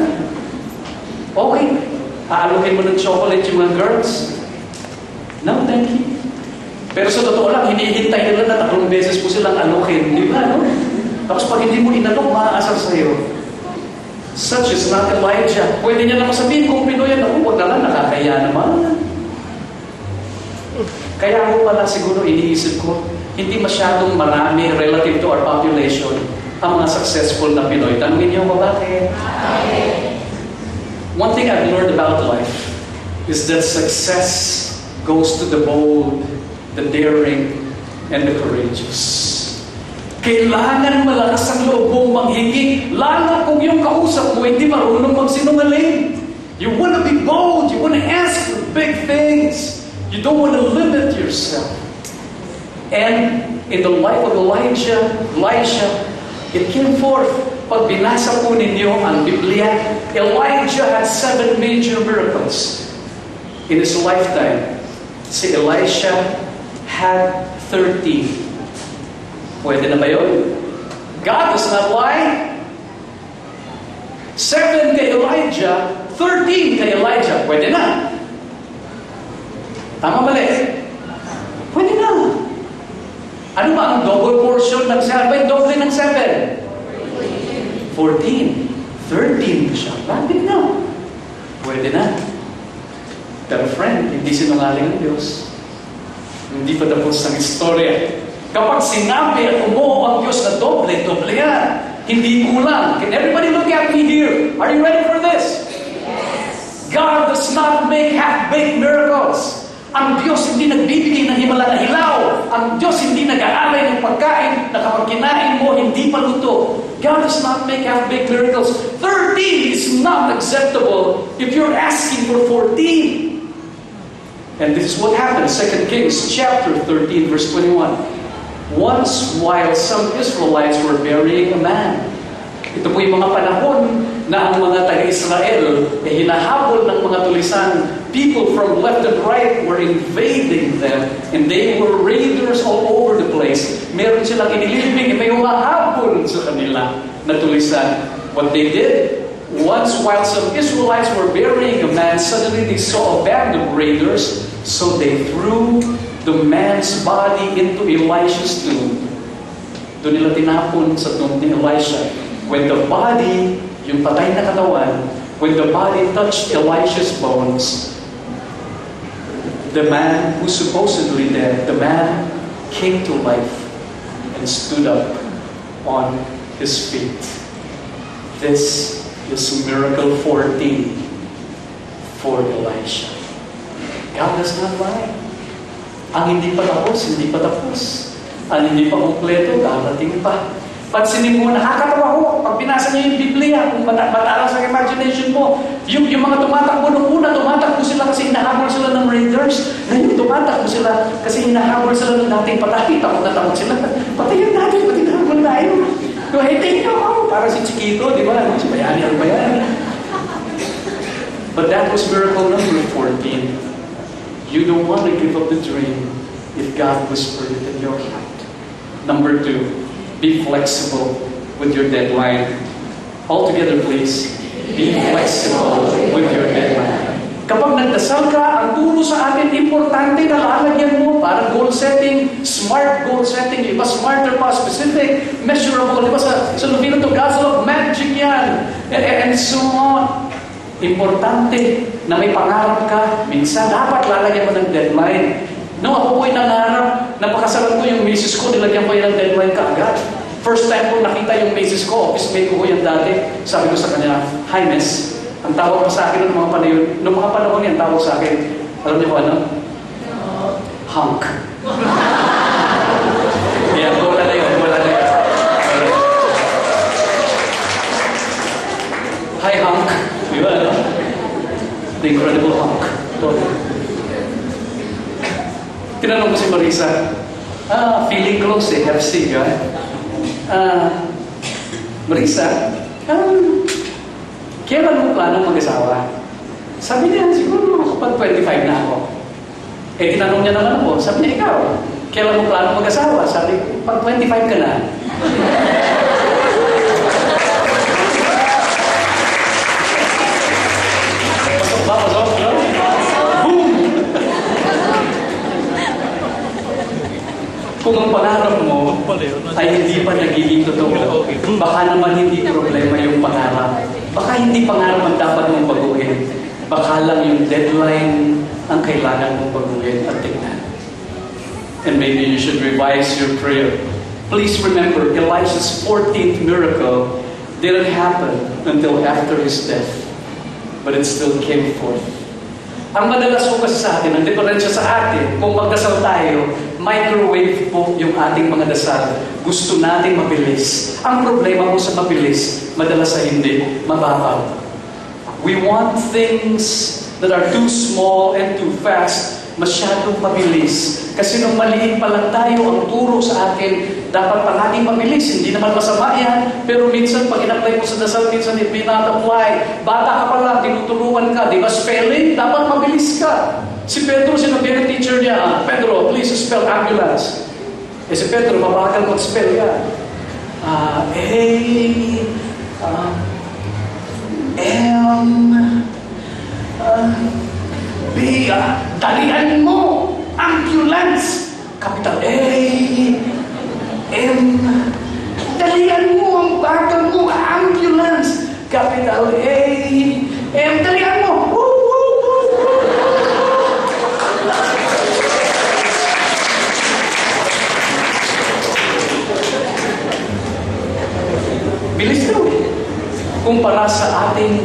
Okay. Aalukin mo ng chocolate yung mga girls? No, thank you. Pero sa totoo lang, hinihintay nila na 3 beses po silang alukin. Di ba? No? Tapos pag hindi mo inalok, maaasar sa'yo. Such is not Elijah. Pwede niya naman sabihin kung Pinoy yan. Ako, wag na lang, nakakaya naman. Kaya ako pala siguro iniisip ko, hindi masyadong marami relative to our population ang mga successful na Pinoy. Tanungin niyo ba bakit? One thing I've learned about life is that success goes to the bold, the daring, and the courageous. Kailangan malakas ang loob mong manghingi, lalo kung yung kausap mo hindi marunong magsinungaling. You want to be bold, you want to ask for big things. You don't want to limit yourself. And in the life of Elisha, it came forth. Pag binasa po ninyo ang Biblia, Elijah had 7 major miracles in his lifetime. Si Elisha had 13. Pwede na ba yun? God does not lie. 7 kay Elijah, 13 kay Elijah. Pwede na. Tama mali? Pwede na. Ano ba ang double portion ng 7? Double ng 7? 14. 13 siya. Bakit na? Pwede na. Pero friend, hindi sinungaling ang Diyos. Hindi pa tapos ang istorya. Kapag sinabi at umuo ang Diyos na doble yan. Hindi kulang. Can everybody look at me here? Are you ready for this? Yes. God does not make half-baked miracles. Ang Diyos hindi nagbibigay ng himala na hilaw. Ang Diyos hindi nag-aalay ng pagkain na kapag kinain mo, hindi pa luto. God does not make half-baked miracles. 13 is not acceptable if you're asking for 14. And this is what happened. 2 Kings chapter 13 verse 21. Once while some Israelites were burying a man. Ito po yung mga panahon na ang mga taga-Israel hinahabol ng mga tulisan. People from left and right were invading them and they were raiders all over the place. Meron silang inililibing, may humahabol sa kanila na tulisan. What they did, once while some Israelites were burying a man, suddenly they saw a band of raiders, so they threw the man's body into Elisha's tomb. Doon nila tinapon sa tomb ni Elisha. When the body, yung patay na katawan, when the body touched Elisha's bones, the man who supposedly dead, the man came to life and stood up on his feet. This is miracle 14 for Elisha. God does not lie. Ang hindi pa tapos, hindi pa tapos. Ang hindi pa kumpleto, darating pa. Pansinin mo, nakakatawa ko. Pag binasa niyo yung Biblia, kung matalas ang imagination mo, yung mga tumatakbo nung una, tumatakbo sila kasi hinahabol sila ng raiders. Ngayon, tumatakbo sila kasi hinahabol sila ng dating patay. Takot na takot sila. Patayin natin, pati nahabol tayo. Kuhitin niyo ako. Para si Chiquito, di ba? Si Bayani ang Bayani. But that was miracle number 14. You don't want to give up the dream if God whispered it in your heart. Number 2, be flexible with your deadline. All together, please. Be flexible with your deadline. Kapag nagdasal ka, ang turo sa atin, importante na lalagyan mo para goal setting, smart goal setting, iba smarter pa, specific, measurable, iba sa Lubino to God's love, magic yan, and so on. Importante na may pangarap ka, minsan dapat lalagyan mo ng deadline. No, ako po'y nangarap, napakasalan ko yung misis ko, nilagyan ko yan ng deadline kaagad. First time ko nakita yung misis ko, office mate ko yan dati, sabi ko sa kanya, "Hi miss." Ang tawag pa sa akin noong mga panahon yan, tawag sa akin, alam niyo ko ano? Hunk. Yan, wala na yun. Hi, hunk. Di ba, ano? The incredible hunk. Tinanong ko si Marisa, feeling close eh, FC, right? Marisa, kailan mo planong mag-asawa? Sabi niya, siguro kapag 25 na ako. Eh, tinanong niya naman ako, sabi niya, ikaw, kailan mo planong mag-asawa? Sabi ko, pag 25 ka na. Pasok, no? Boom! Kung ang pangarap mo ay hindi pa nagiging totoo, baka naman hindi problema yung pangarap. Baka hindi pangarap ang dapat mong baguhin. Baka lang yung deadline ang kailangan mong baguhin at tignan. And maybe you should revise your prayer. Please remember, Elisha's 14th miracle didn't happen until after his death. But it still came forth. Ang madalas po kasi sa atin, ang diferensya sa atin, kung magdasal tayo, microwave po yung ating mga dasal. Gusto natin mabilis. Ang problema po sa mabilis, madalas sa hindi, mababaw. We want things that are too small and too fast, masyadong mabilis. Kasi nung maliit pa lang tayo, ang turo sa atin, dapat pa natin mabilis. Hindi naman masama yan. Pero minsan, pag in-apply mo sa dasal, minsan it may not apply. Bata ka pa lang, tinuturuan ka. Di ba spelling? Dapat mabilis ka. Si Pedro, sinabi ng teacher niya, Pedro, please spell ambulance. Eh si Pedro, mabagal mag-spell yan. Dalian mo! Ambulance! Capital A, M. Dalian mo ang bagal mo! Ambulance! Capital A, M. Dalian mo! Woo! Woo! Woo! Bilis daw eh. Kumpara sa ating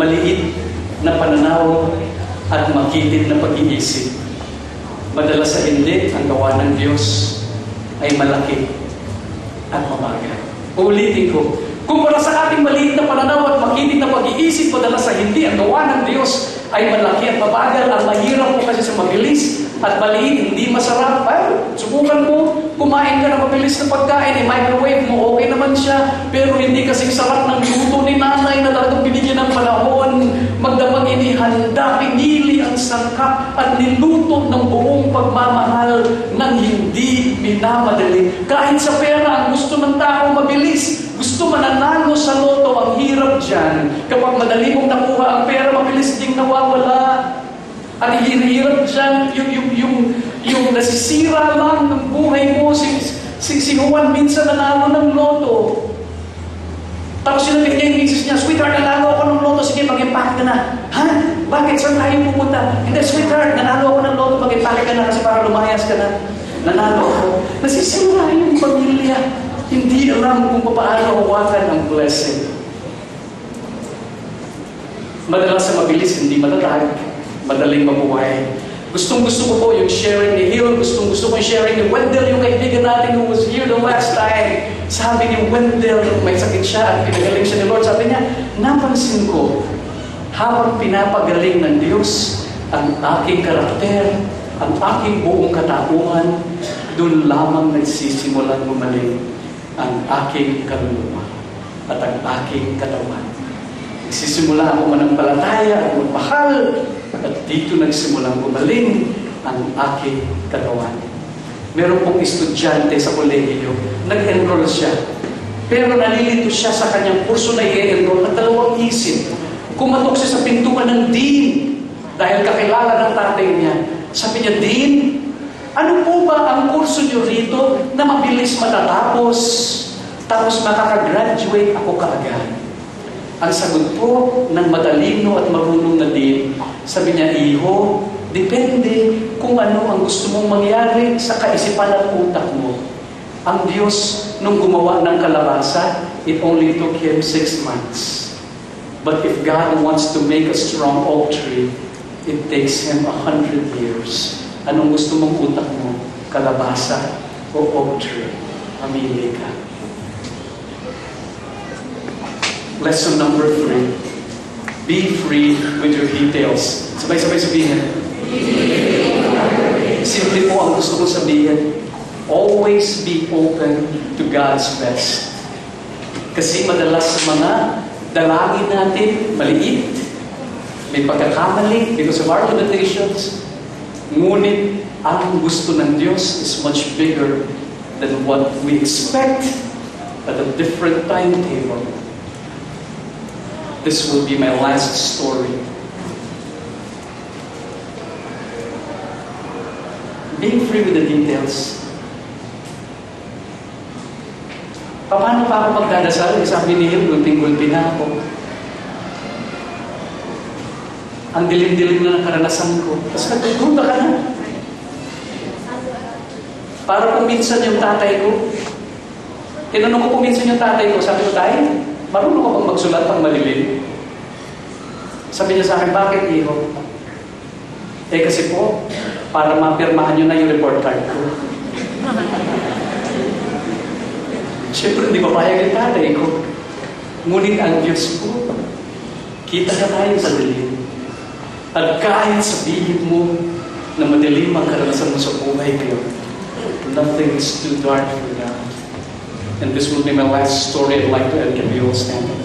maliit na pananaw at makitid na pag-iisip, madalas sa hindi, ang gawa ng Diyos ay malaki at mabagal. Uulitin ko, kumpara sa ating maliit na pananaw at makitid na pag-iisip, madalas sa hindi, ang gawa ng Diyos ay malaki at mabagal. Ang mahirap po kasi sa mabilis at maliit, hindi masarap. Ay, subukan mo, kumain ka ng mabilis na pagkain, i-microwave mo, okay naman siya, pero hindi kasing sarap ng luto ni nanay na talagang binigyan ng panahon, magdamag inihanda, pinili ang sangkap at niluto ng buong pagmamahal ng hindi minamadali. Kahit sa pera, ang gusto ng tao mabilis, gusto mananalo sa loto, ang hirap dyan. Kapag madali mong nakuha ang pera, mabilis ding nawawala. Ang hirap dyan, yung nasisira lang ng buhay mo. Si Juan minsan nanalo ng loto. Tapos sinabi niya yung misis niya, sweetheart, Bakit? Saan tayo pupunta? Hindi, sweetheart, nanalo ako ng loto. Mag-ipake ka na kasi para lumayas ka na. Nanalo ako. Nasisira yung pamilya. Hindi alam kung paano hawakan ang blessing. Madalas sa mabilis, hindi matatag. Madaling mabuhay. Gustong-gusto ko po yung sharing ni Hill. Gustong-gusto ko yung sharing ni Wendell, yung kaibigan natin who was here the last time. Sabi ni Wendell, may sakit siya at pinagaling siya ni Lord. Sabi niya, napansin ko, habang pinapagaling ng Diyos ang aking karakter, ang aking buong katauhan, doon lamang nagsisimulang gumaling ang aking kaluluwa at ang aking katawan. Nagsisimula ako manampalataya at magmahal at dito nagsimulang gumaling ang aking katawan. Meron pong estudyante sa kolehiyo, nag-enroll siya. Pero nalilito siya sa kanyang kurso na i-enroll at dalawang isip. Kumatok siya sa pintuan ng dean dahil kakilala ng tatay niya. Sabi niya, Dean, ano po ba ang kurso niyo rito na mabilis matatapos tapos makakagraduate ako kaagad? Ang sagot po ng matalino at marunong na Dean, sabi niya, Iho, depende kung ano ang gusto mong mangyari sa kaisipan at utak mo. Ang Diyos, nung gumawa ng kalabasa, it only took Him 6 months. But if God wants to make a strong oak tree, it takes Him 100 years. Anong gusto mong utak mo? Kalabasa o oak tree? Pamili ka. Lesson number 3. Be free with your details. Sabay-sabay sabihin. Simple po ang gusto kong sabihin. Always be open to God's best. Kasi madalas sa mga dalangin natin, maliit, may pagkakamali because of our limitations. Ngunit ang gusto ng Diyos is much bigger than what we expect at a different timetable. This will be my last story. Being free with the details. Paano pa ako magdadasal? Sabi ni Hill, gulping-gulping na ako. Ang dilim-dilim na ng karanasan ko. Tapos nagkukulta ka na. Para kung minsan yung tatay ko, tinanong ko kung minsan yung tatay ko, sabi ko, Tay, marunong ka bang magsulat pang malilim? Sabi niya sa akin, bakit, Iho? Kasi po, para mapirmahan nyo na yung report card ko. Siyempre, hindi papayag yung tatay ko. Ngunit ang Diyos po, kita na tayo sa dilim. At kahit sabihin mo na madilim ang karanasan mo sa buhay ko, nothing is too dark for God. And this will be my last story. I'd like to end. Can we all stand up?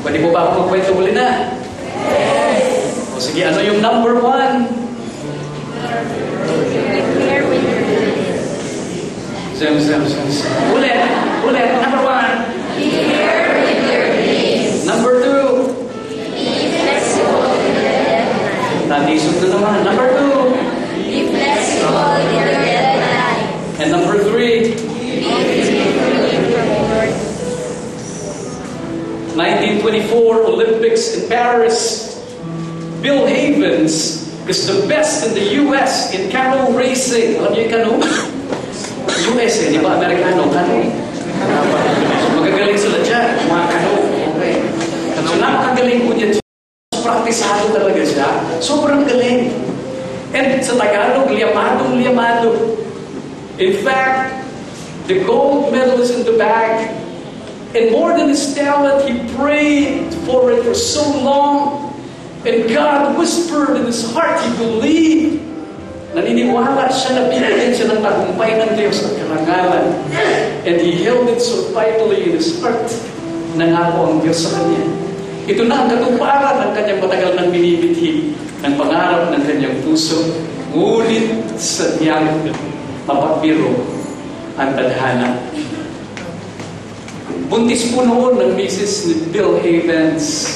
Pwede po ba ako magkwento muli na? Yes! O sige, ano yung number 1? Zem. Ulit. Number 1. Number 2. Natisod na naman. Number 2. And number 3. 1924 Olympics in Paris. Bill Havens is the best in the U.S. in canoe racing. Alam niyo yung canoe? US di ba? Amerikano, canoe. So, magagaling sila dyan, mga canoe. Okay. So, napakagaling po niya. Praktisado talaga siya. Sobrang galing. And sa Tagalog, liyamadong. In fact, the gold medal is in the bag. And more than his talent, he prayed for it for so long. And God whispered in his heart, he believed. Naniniwala siya na bibigyan siya ng tagumpay ng Diyos at karangalan. And he held it so tightly in his heart. Nangako ang Diyos sa kanya. Ito na ang katuparan ng kanyang matagal nang binibithi ng pangarap ng kanyang puso. Ngunit sadyang mapapiro ang tadhana. Buntis po noon ng Mrs. Bill Havens.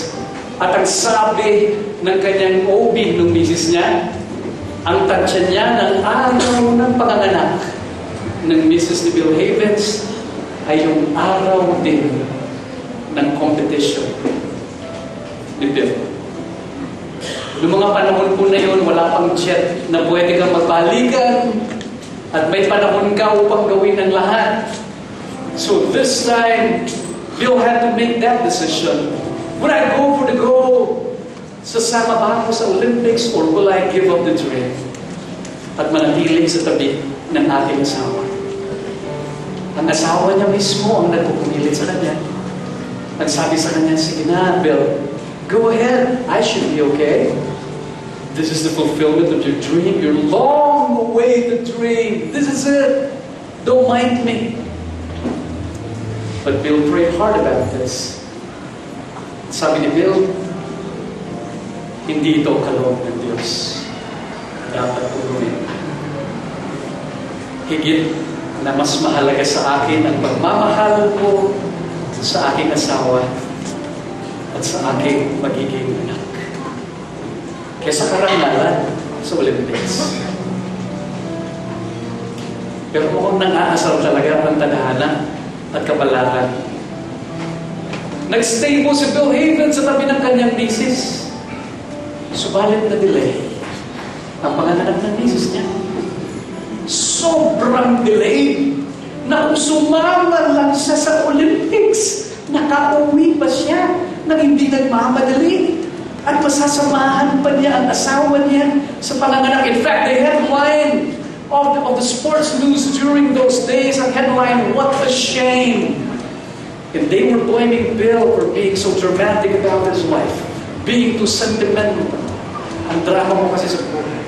At ang sabi ng kanyang OB ng Mrs. niya, ang tansya niya ng araw ng panganganak ng Mrs. ni Bill Havens ay yung araw din ng competition ni Bill. Noong mga panahon po na yun, wala pang jet na pwede kang magbalikan at may panahon ka upang gawin ang lahat. So this time, Bill had to make that decision. Would I go for the gold? Sasama ba ako sa Olympics or will I give up the dream? At manatili sa tabi ng ating asawa. Ang asawa niya mismo ang nagpupumilit sa kanya. Nagsabi sa kanya, sige na, Bill, go ahead. I should be okay. This is the fulfillment of your dream, your long-awaited dream. This is it. Don't mind me. But Bill prayed hard about this. Sabi ni Bill, hindi ito kaloob ng Diyos. Dapat tuloy. Higit na mas mahalaga sa akin ang pagmamahal ko sa aking asawa at sa aking magiging anak. Kesa karangalan sa Olympics. Pero mukhang nang-aasar talaga ang tadhana at kapalaran. Nagstay po si Bill Havens sa tabi ng kanyang misis. Subalit na delay ang panganak ng misis niya. Sobrang delay na kung sumama lang siya sa Olympics, nakauwi pa siya nang hindi nagmamadali. At masasamahan pa niya ang asawa niya sa panganganak. In fact, the headline of the sports news during those days, ang headline, "What a shame." And they were blaming Bill for being so dramatic about his life, being too sentimental. Ang drama mo kasi sa buhay.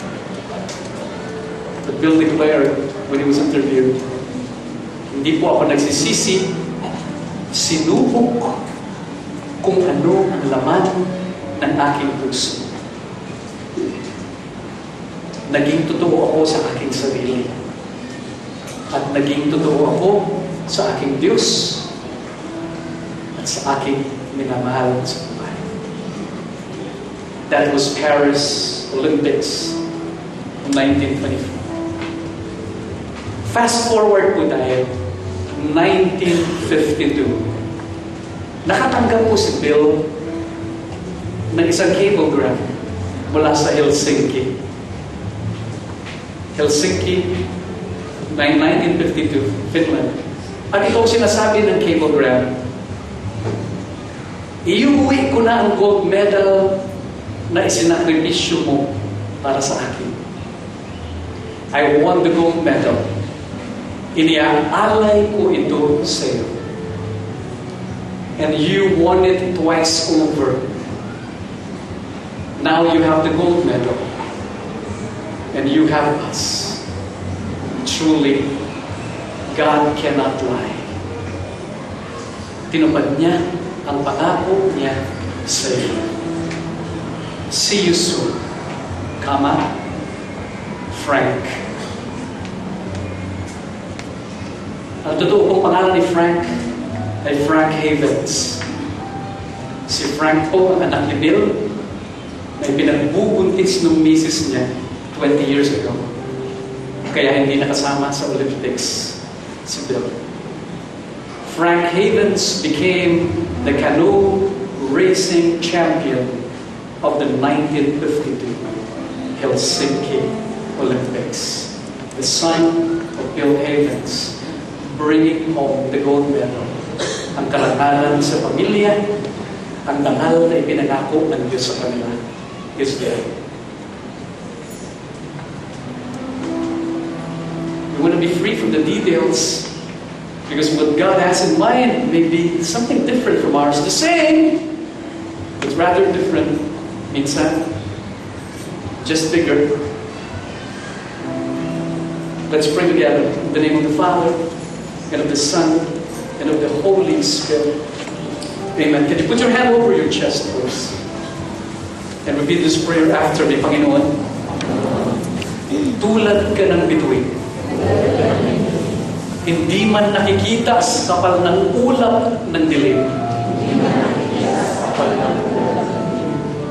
But Bill declared when he was interviewed, hindi po ako nagsisisi, sinubok kung ano ang laman ng aking puso. Naging totoo ako sa aking sarili. At naging totoo ako sa aking Diyos at sa aking minamahal sa buhay. That was Paris Olympics 1924. Fast forward po tayo, 1952. Nakatanggap po si Bill ng isang cablegram mula sa Helsinki. Helsinki, 1952, Finland. At ito sinasabi ng cablegram, iuwi ko na ang gold medal na isinakripisyo mo para sa akin. I won the gold medal. Iniaalay ko ito sa iyo. And you won it twice over. Now you have the gold medal. And you have us. Truly, God cannot lie. Tinupad niya ang pangako niya sa iyo. See you soon. Kama, Frank. Ang totoo pong pangalan ni Frank ay Frank Havens. Si Frank po ang anak ni Bill na pinagbubuntis ng misis niya 20 years ago. Kaya hindi nakasama sa Olympics si Bill. Frank Havens became the canoe racing champion of the 1952 Helsinki Olympics. The son of Bill Havens bringing home the gold medal. Ang karangalan sa pamilya, ang dangal na ipinangako ng Diyos sa kanila is there. We want to be free from the details because what God has in mind may be something different from ours. The same, but rather different. Minsan, just bigger. Let's pray together in the name of the Father, and of the Son, and of the Holy Spirit. Amen. Can you put your hand over your chest, please? And repeat this prayer after me, Panginoon. Tulad ka ng bituin. Hindi man nakikita sa kapal ng ulap ng dilim.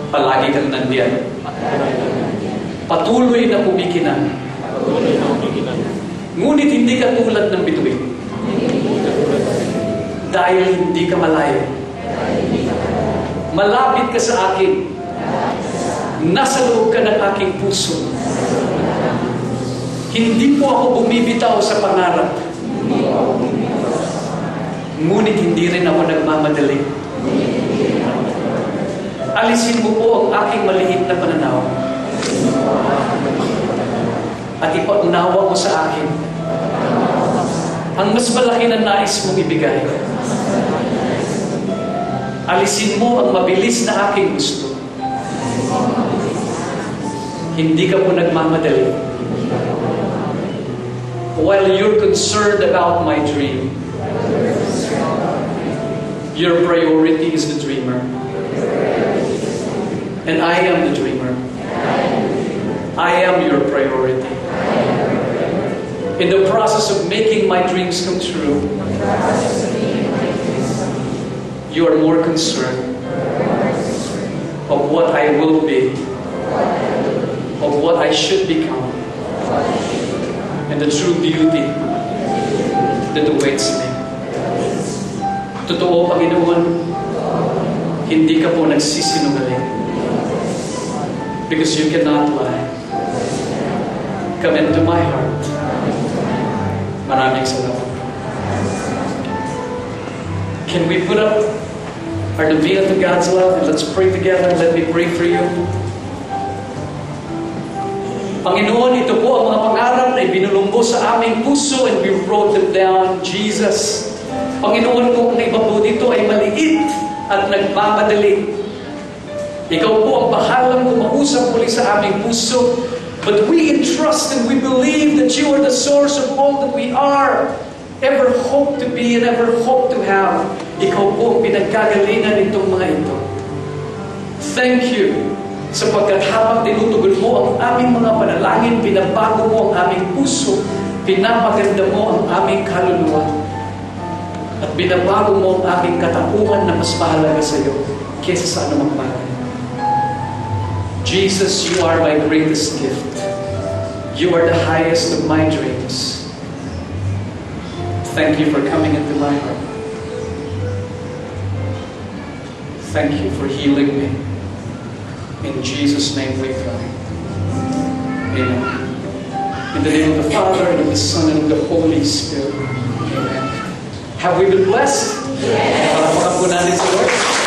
Palagi kang nandiyan. Patuloy na kumikinang. Ngunit hindi ka tulad ng bituin. Dahil hindi ka malayo. Malapit ka sa akin. Nasa loob ka ng aking puso. Hindi po ako bumibitaw sa pangarap. Ngunit hindi rin ako nagmamadali. Alisin mo po ang aking maliit na pananaw. At ipaunawa mo sa akin ang mas malaki na nais mong ibigay. Alisin mo ang mabilis na aking gusto. Hindi ka po nagmamadali. While you're concerned about my dream, your priority is the dreamer. And I am the dreamer. I am your priority. In the process of making my dreams come true, you are more concerned of what I will be, of what I should become, and the true beauty that awaits me. Totoo, Panginoon, hindi ka po nagsisinungaling. Because you cannot lie. Come into my heart. Maraming salamat. Can we put up our novena to God's love and let's pray together. Let me pray for you. Panginoon, ito po ang mga pangarap na ibinulong mo sa aming puso and we wrote them down. Jesus, Panginoon, kung ang iba po dito ay maliit at nagmamadali, ikaw po ang bahalang kumausap muli sa aming puso. But we entrust and we believe that you are the source of all that we are, ever hope to be and ever hope to have. Ikaw po ang pinagkagalingan nitong mga ito. Thank you, sapagkat habang tinutugon mo ang aming mga panalangin, pinabago mo ang aming puso, pinapaganda mo ang aming kaluluwa, at binabago mo ang aming katauhan na mas mahalaga sa iyo kaysa sa anumang bagay. Jesus, you are my greatest gift. You are the highest of my dreams. Thank you for coming into my heart. Thank you for healing me. In Jesus' name we pray. Amen. In the name of the Father, and of the Son, and of the Holy Spirit. Amen. Have we been blessed? Yes. Palakpakan po natin sa Lord.